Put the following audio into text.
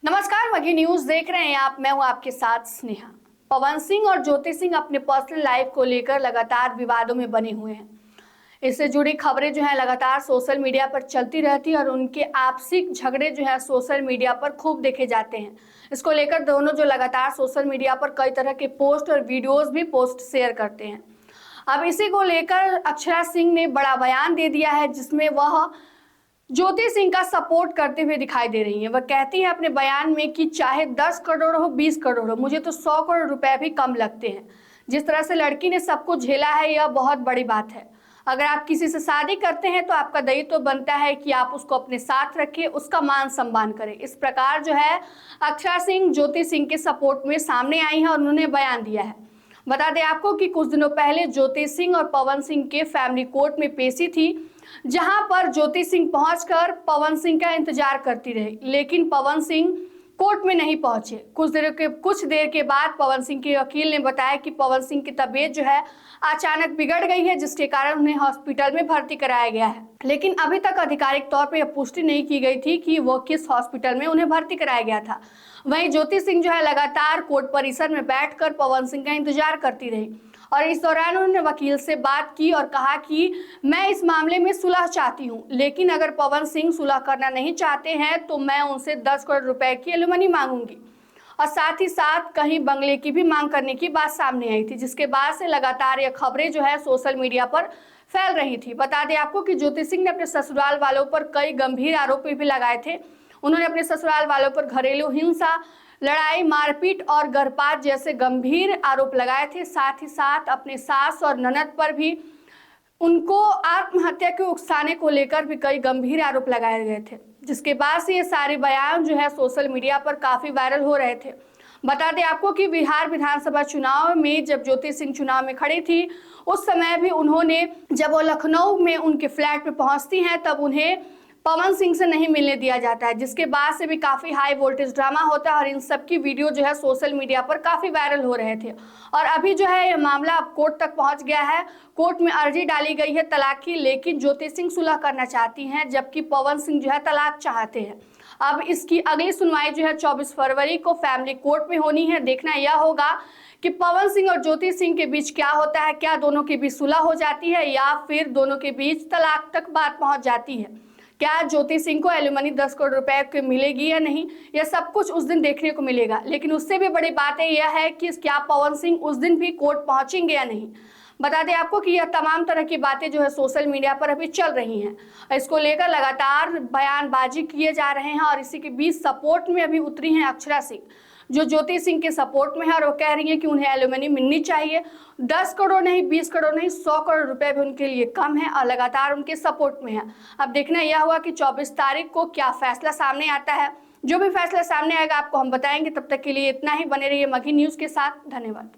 नमस्कार, मगी न्यूज देख रहे हैं आप। मैं हूं आपके साथ स्नेहा। पवन सिंह और ज्योति सिंह अपने पर्सनल लाइफ को लेकर लगातार विवादों में बने हुए हैं। इससे जुड़ी खबरें जो है लगातार सोशल मीडिया पर चलती रहती है और उनके आपसी झगड़े जो है सोशल मीडिया पर खूब देखे जाते हैं। इसको लेकर दोनों जो लगातार सोशल मीडिया पर कई तरह के पोस्ट और वीडियोज भी शेयर करते हैं। अब इसी को लेकर अक्षरा सिंह ने बड़ा बयान दे दिया है, जिसमें वह ज्योति सिंह का सपोर्ट करते हुए दिखाई दे रही हैं। वह कहती है अपने बयान में कि चाहे 10 करोड़ हो 20 करोड़ हो, मुझे तो 100 करोड़ रुपए भी कम लगते हैं। जिस तरह से लड़की ने सबको झेला है, यह बहुत बड़ी बात है। अगर आप किसी से शादी करते हैं तो आपका दायित्व तो बनता है कि आप उसको अपने साथ रखें, उसका मान सम्मान करें। इस प्रकार जो है अक्षरा सिंह ज्योति सिंह के सपोर्ट में सामने आई है और उन्होंने बयान दिया है। बता दें आपको कि कुछ दिनों पहले ज्योति सिंह और पवन सिंह के फैमिली कोर्ट में पेशी थी, जहां पर ज्योति सिंह पहुंचकर पवन सिंह का इंतजार करती रही, लेकिन पवन सिंह कोर्ट में नहीं पहुंचे। कुछ देर के बाद पवन सिंह के वकील ने बताया कि पवन सिंह की तबीयत जो है अचानक बिगड़ गई है, जिसके कारण उन्हें हॉस्पिटल में भर्ती कराया गया है। लेकिन अभी तक आधिकारिक तौर पर यह पुष्टि नहीं की गई थी कि वो किस हॉस्पिटल में उन्हें भर्ती कराया गया था। वहीं ज्योति सिंह जो है लगातार कोर्ट परिसर में बैठकर पवन सिंह का इंतजार करती रही और इस दौरान उन्होंने वकील से बात की और कहा कि मैं इस मामले में सुलह चाहती हूं, लेकिन अगर पवन सिंह सुलह करना नहीं चाहते हैं तो मैं उनसे 10 करोड़ रुपए की एलिमनी मांगूंगी। और साथ ही साथ कहीं बंगले की भी मांग करने की बात सामने आई थी, जिसके बाद से लगातार ये खबरें जो है सोशल मीडिया पर फैल रही थी। बता दें आपको कि ज्योति सिंह ने अपने ससुराल वालों पर कई गंभीर आरोप भी लगाए थे। उन्होंने अपने ससुराल वालों पर घरेलू हिंसा, लड़ाई, मारपीट और गर्भपात जैसे गंभीर आरोप लगाए थे। साथ ही साथ अपने सास और ननद पर भी उनको आत्महत्या के उकसाने को लेकर भी कई गंभीर आरोप लगाए गए थे, जिसके बाद से ये सारे बयान जो है सोशल मीडिया पर काफी वायरल हो रहे थे। बता दें आपको कि बिहार विधानसभा चुनाव में जब ज्योति सिंह चुनाव में खड़ी थी, उस समय भी उन्होंने, जब वो लखनऊ में उनके फ्लैट पे पहुंचती हैं, तब उन्हें पवन सिंह से नहीं मिलने दिया जाता है, जिसके बाद से भी काफी हाई वोल्टेज ड्रामा होता है और इन सब की वीडियो जो है सोशल मीडिया पर काफी वायरल हो रहे थे। और अभी जो है यह मामला अब कोर्ट तक पहुंच गया है। कोर्ट में अर्जी डाली गई है तलाक की, लेकिन ज्योति सिंह सुलह करना चाहती हैं, जबकि पवन सिंह जो है तलाक चाहते हैं। अब इसकी अगली सुनवाई जो है 24 फरवरी को फैमिली कोर्ट में होनी है। देखना यह होगा कि पवन सिंह और ज्योति सिंह के बीच क्या होता है, क्या दोनों के बीच सुलह हो जाती है या फिर दोनों के बीच तलाक तक बात पहुंच जाती है। क्या ज्योति सिंह को एलिमनी 10 करोड़ रुपए की मिलेगी या नहीं, यह सब कुछ उस दिन देखने को मिलेगा। लेकिन उससे भी बड़ी बात यह है कि क्या पवन सिंह उस दिन भी कोर्ट पहुंचेंगे या नहीं। बता दें आपको कि यह तमाम तरह की बातें जो है सोशल मीडिया पर अभी चल रही हैं। इसको लेकर लगातार बयानबाजी किए जा रहे हैं और इसी के बीच सपोर्ट में अभी उतरी हैं अक्षरा सिंह, जो ज्योति सिंह के सपोर्ट में है और वो कह रही है कि उन्हें एलिमनी मिलनी चाहिए। 10 करोड़ नहीं, 20 करोड़ नहीं, 100 करोड़ रुपए भी उनके लिए कम है और लगातार उनके सपोर्ट में है। अब देखना यह हुआ कि 24 तारीख को क्या फैसला सामने आता है। जो भी फैसला सामने आएगा आपको हम बताएंगे। तब तक के लिए इतना ही। बने रहिए मगी न्यूज के साथ। धन्यवाद।